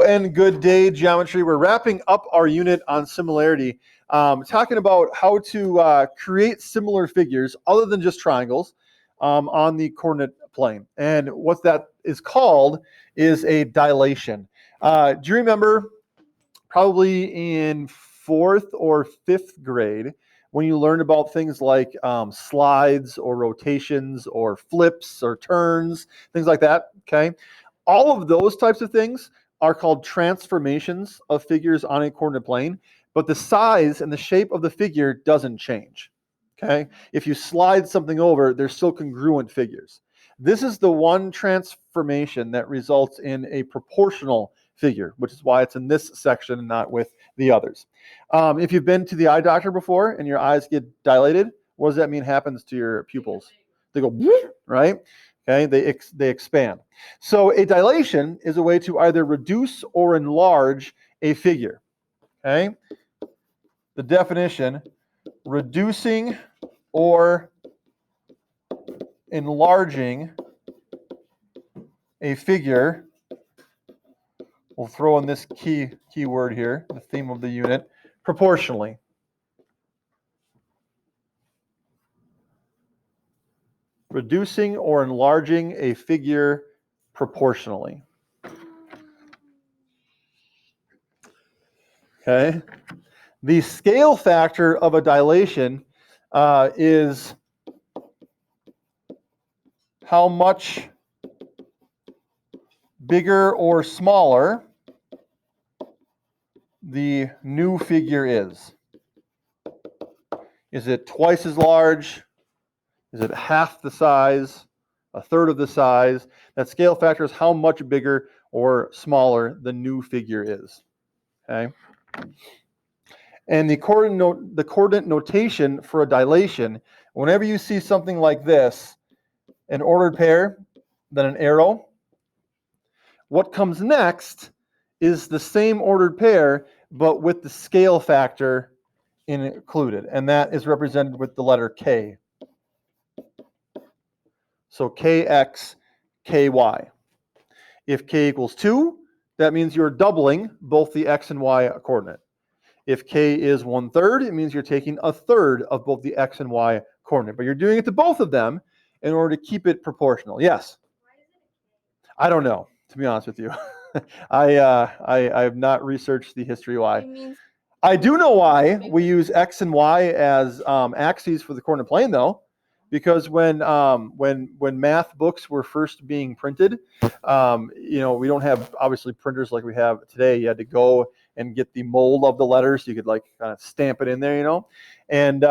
and good day, geometry. We're wrapping up our unit on similarity, talking about how to create similar figures other than just triangles on the coordinate plane. And what that is called is a dilation. Do you remember probably in 4th or 5th grade when you learned about things like slides or rotations or flips or turns, things like that, okay? All of those types of things are called transformations of figures on a coordinate plane, but the size and the shape of the figure doesn't change, okay? If you slide something over, they're still congruent figures. This is the one transformation that results in a proportional figure, which is why it's in this section and not with the others. If you've been to the eye doctor before and your eyes get dilated, what does that mean happens to your pupils? They go, right? Okay, they expand. So a dilation is a way to either reduce or enlarge a figure. Okay, the definition: reducing or enlarging a figure. We'll throw in this key word here, the theme of the unit, proportionally. Reducing or enlarging a figure proportionally. Okay. The scale factor of a dilation is how much bigger or smaller the new figure is. Is it twice as large? Is it half the size? A third of the size? That scale factor is how much bigger or smaller the new figure is. Okay. And the coordinate notation for a dilation, whenever you see something like this, an ordered pair, then an arrow, what comes next is the same ordered pair, but with the scale factor included, and that is represented with the letter K. So Kx, Ky. If K equals 2, that means you're doubling both the x and y coordinate. If K is 1/3, it means you're taking a third of both the x and y coordinate, but you're doing it to both of them in order to keep it proportional. Yes? I don't know, to be honest with you. I have not researched the history why. I do know why we use x and y as axes for the coordinate plane, though, because when math books were first being printed, we don't have obviously printers like we have today. You had to go and get the mold of the letters so you could like kind of stamp it in there, and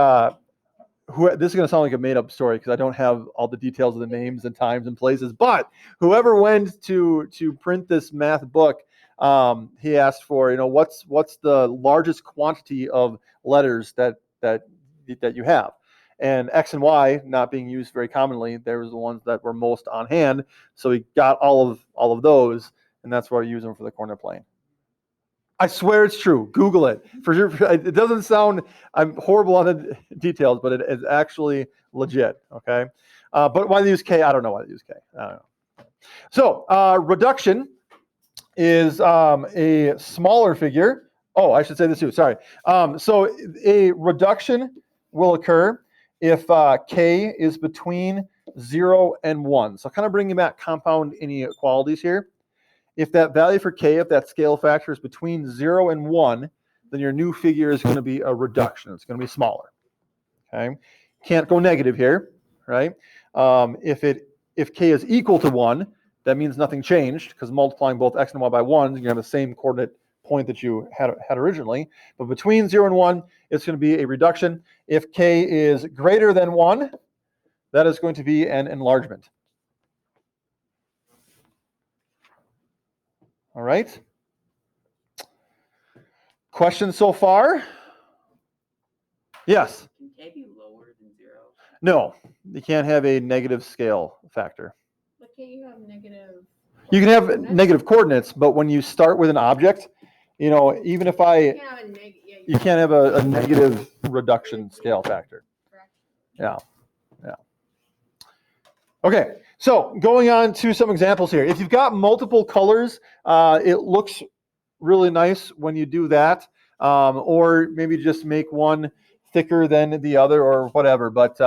this is going to sound like a made-up story because I don't have all the details of the names and times and places, but whoever went to print this math book, he asked for, what's the largest quantity of letters that you have? And X and Y not being used very commonly, there was the ones that were most on hand, so he got all of those, and that's why I use them for the coordinate plane. I swear it's true. Google it. For sure, it doesn't sound, I'm horrible on the details, but it is actually legit, okay? But why they use K, I don't know why they use K. I don't know. So reduction is a smaller figure. Oh, I should say this too, sorry. So a reduction will occur if K is between 0 and 1. So kind of bringing back compound inequalities here. If that value for K, if that scale factor is between 0 and 1, then your new figure is going to be a reduction. It's going to be smaller. Okay, can't go negative here, right? If K is equal to 1, that means nothing changed because multiplying both x and y by 1, you're going to have the same coordinate point that you had originally. But between 0 and 1, it's going to be a reduction. If K is greater than 1, that is going to be an enlargement. All right. Questions so far? Yes? Can K be lower than 0? No, you can't have a negative scale factor. But can't you have negative? You can have negative coordinates, but when you start with an object, even if you can't have a negative reduction scale factor. Yeah. Okay, so going on to some examples here. If you've got multiple colors, it looks really nice when you do that, or maybe just make one thicker than the other or whatever. But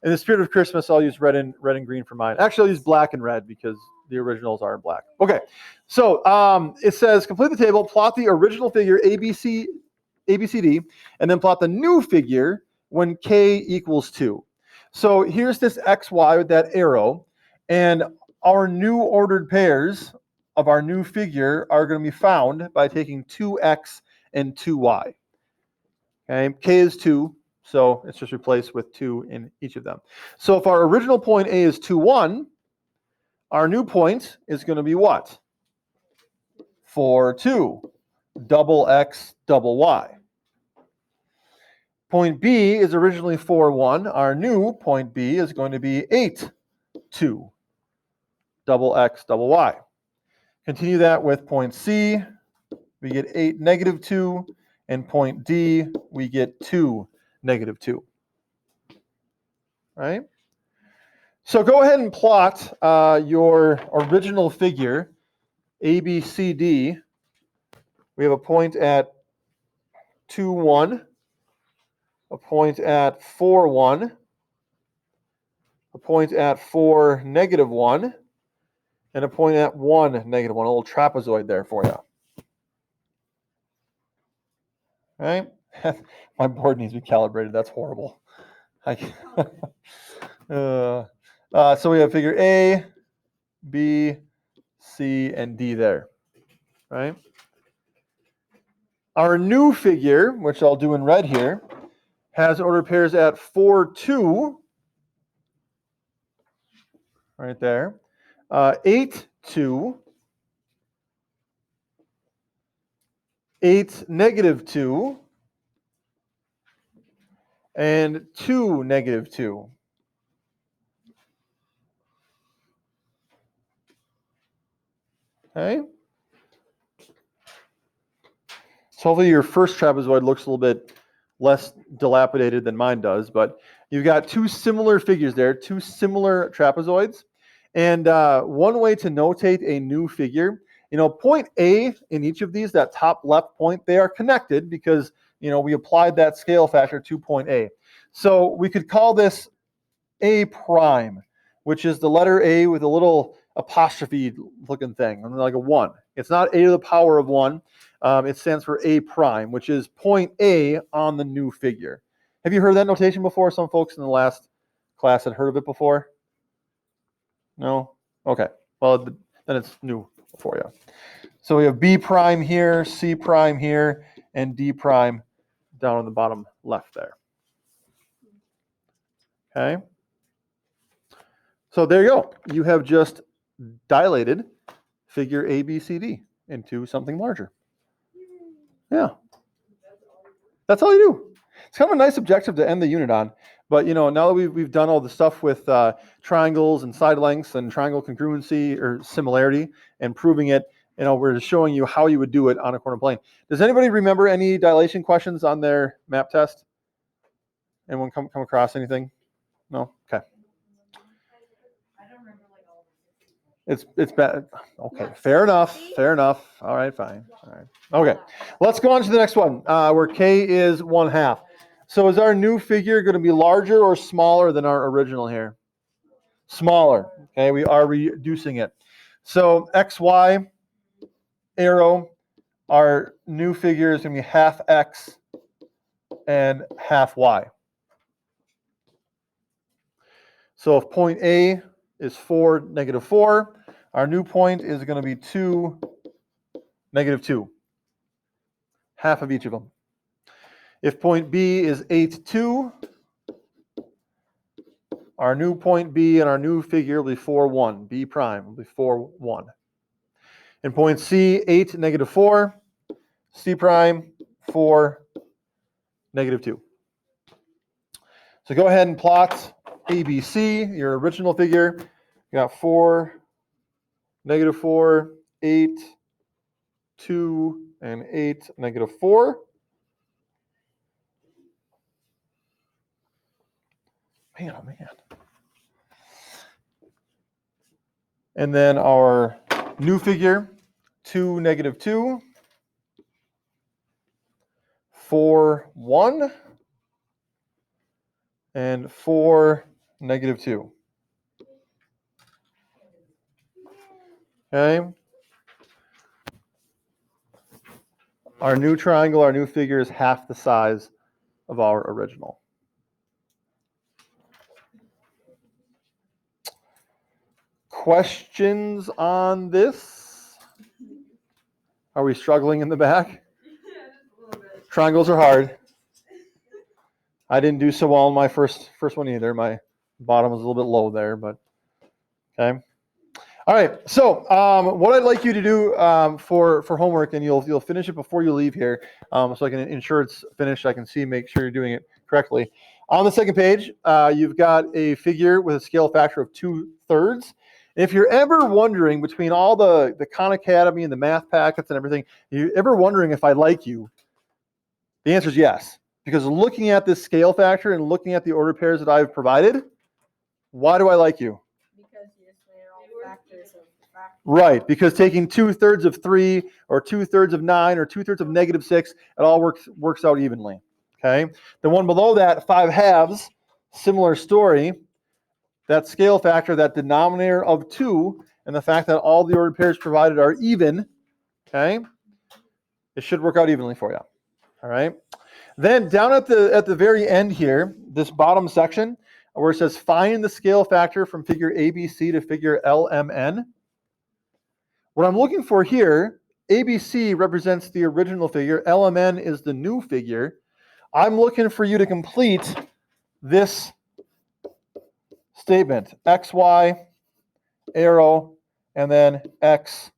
in the spirit of Christmas, I'll use red and green for mine. Actually, I'll use black and red because the originals are in black. Okay, so it says complete the table, plot the original figure ABCD, and then plot the new figure when k equals 2. So here's this xy with that arrow, and our new ordered pairs of our new figure are going to be found by taking 2x and 2y. Okay, k is 2, so it's just replaced with 2 in each of them. So if our original point A is 2, 1, our new point is going to be what? 4, 2, double x, double y. Point B is originally 4, 1. Our new point B is going to be 8, 2, double x, double y. Continue that with point C. We get 8, negative 2. And point D, we get 2, negative 2. Right? So go ahead and plot your original figure, ABCD. We have a point at 2, 1, a point at 4, 1, a point at 4, negative 1, and a point at 1, negative 1. A little trapezoid there for you. Right? My board needs to be calibrated. That's horrible. So we have figure A, B, C, and D there. Right? Our new figure, which I'll do in red here, has ordered pairs at 4, 2, right there, 8, 2, 8, negative 2, and 2, negative 2. Okay? So hopefully your first trapezoid looks a little bit less dilapidated than mine does, but you've got two similar figures there, two similar trapezoids. And one way to notate a new figure, point A in each of these, that top left point, they are connected because, we applied that scale factor to point A. So we could call this A prime, which is the letter A with a little apostrophe looking thing, like a 1. It's not A to the power of 1. It stands for A prime, which is point A on the new figure. Have you heard that notation before? Some folks in the last class had heard of it before? No? Okay. Well, then it's new for you. So we have B prime here, C prime here, and D prime down on the bottom left there. Okay? So there you go. You have just dilated figure ABCD into something larger. Yeah. That's all you do. It's kind of a nice objective to end the unit on. But, now that we've done all the stuff with triangles and side lengths and triangle congruency or similarity and proving it, we're just showing you how you would do it on a corner plane. Does anybody remember any dilation questions on their map test? Anyone come across anything? No? Okay. It's bad. Okay, fair enough. All right, fine. All right. Okay, let's go on to the next one, where k is 1/2. So is our new figure going to be larger or smaller than our original here? Smaller. Okay, we are reducing it. So xy arrow, our new figure is going to be half x and half y. So if point A is 4, negative 4, our new point is going to be 2, negative 2. Half of each of them. If point B is 8, 2, our new point B and our new figure will be 4, 1. B prime will be 4, 1. And point C, 8, negative 4. C prime, 4, negative 2. So go ahead and plot ABC, your original figure. You got 4, negative 4, 8, 2, and 8, negative 4. Man, oh man. And then our new figure, 2, negative 2. 4, 1, and 4, -2. Okay. Our new triangle, our new figure is half the size of our original. Questions on this? Are we struggling in the back? Triangles are hard. I didn't do so well in my first one either. My bottom was a little bit low there, but okay. All right. So what I'd like you to do for homework, and you'll finish it before you leave here, so I can ensure it's finished. I can make sure you're doing it correctly. On the second page, you've got a figure with a scale factor of 2/3. If you're ever wondering between all the Khan Academy and the math packets and everything, you're ever wondering if I like you, the answer is yes. Because looking at this scale factor and looking at the ordered pairs that I've provided, why do I like you? Because they're all factors of the factor. Right, because taking 2/3 of 3 or 2/3 of 9 or 2/3 of -6, it all works out evenly. Okay. The one below that, 5/2, similar story. That scale factor, that denominator of 2, and the fact that all the ordered pairs provided are even, okay, it should work out evenly for you. All right. Then down at the very end here, this bottom section where it says find the scale factor from figure ABC to figure LMN. What I'm looking for here, ABC represents the original figure, LMN is the new figure. I'm looking for you to complete this statement, XY, arrow, and then X,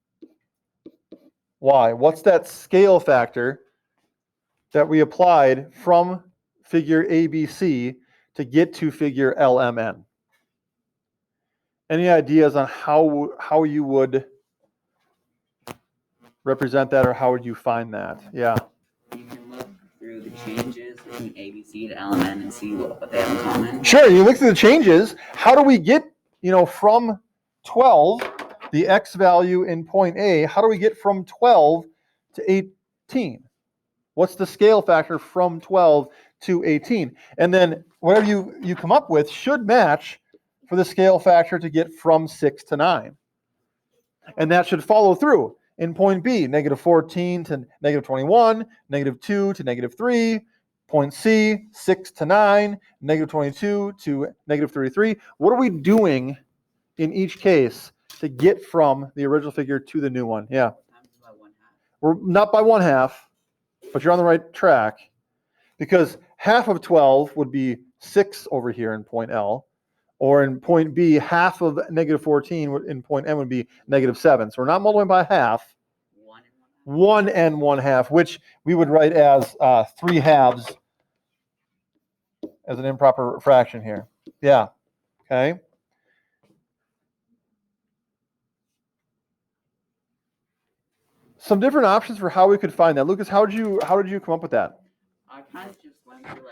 Y. What's that scale factor that we applied from figure ABC to get to figure LMN? Any ideas on how you would represent that, or how would you find that? Yeah. You can look through the changes between ABC to LMN and see what they have in common. Sure, you look through the changes. How do we get, from 12, the X value in point A, how do we get from 12 to 18? What's the scale factor from 12 to 18? And then whatever you come up with should match for the scale factor to get from 6 to 9. And that should follow through. In point B, -14 to -21, -2 to -3, point C, 6 to 9, -22 to -33. What are we doing in each case to get from the original figure to the new one? Yeah. We're not by 1/2, but you're on the right track, because half of 12 would be 6 over here in point L, or in point B, half of -14 in point N would be -7. So we're not multiplying by half. 1 and 1/2, which we would write as 3/2 as an improper fraction here. Yeah. Okay. Some different options for how we could find that. Lucas, how did you come up with that? I kind of just went through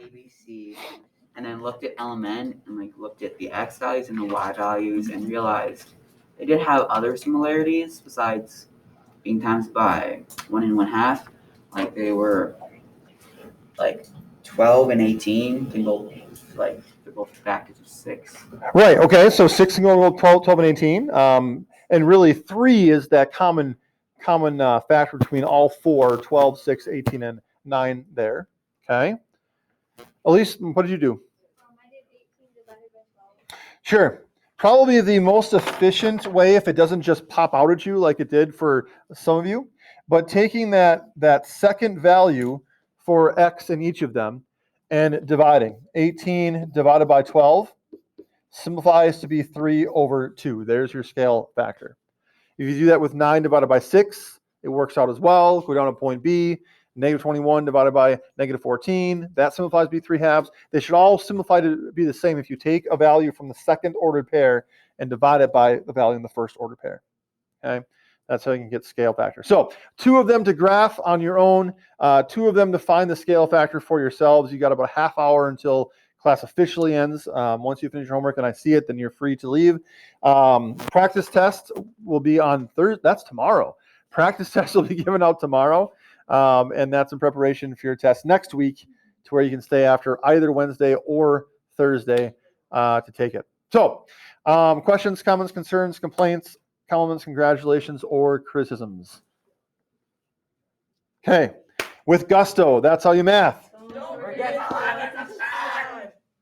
ABC and then looked at LMN and looked at the X values and the Y values and realized they did have other similarities besides being times by 1 and 1/2. They were 12 and 18 can go they're both factors of 6. Right. Okay. So 6 can go with 12 and 18. And really 3 is that common factor between all 4, 12, 6, 18, and 9 there. Okay. Elise, what did you do? I did 18 divided by 12. Sure. Probably the most efficient way, if it doesn't just pop out at you like it did for some of you, but taking that second value for X in each of them and dividing. 18 divided by 12 simplifies to be 3/2. There's your scale factor. If you do that with 9 divided by 6, it works out as well. Go down to point B, -21 divided by -14. That simplifies to be 3/2. They should all simplify to be the same if you take a value from the second ordered pair and divide it by the value in the first ordered pair. Okay, that's how you can get scale factor. So 2 of them to graph on your own, 2 of them to find the scale factor for yourselves. You got about a half hour until class officially ends. Once you finish your homework and I see it, then you're free to leave. Practice test will be on Thursday. That's tomorrow. Practice test will be given out tomorrow. And that's in preparation for your test next week, to where you can stay after either Wednesday or Thursday to take it. So, questions, comments, concerns, complaints, compliments, congratulations, or criticisms? Okay. With gusto, that's how you math.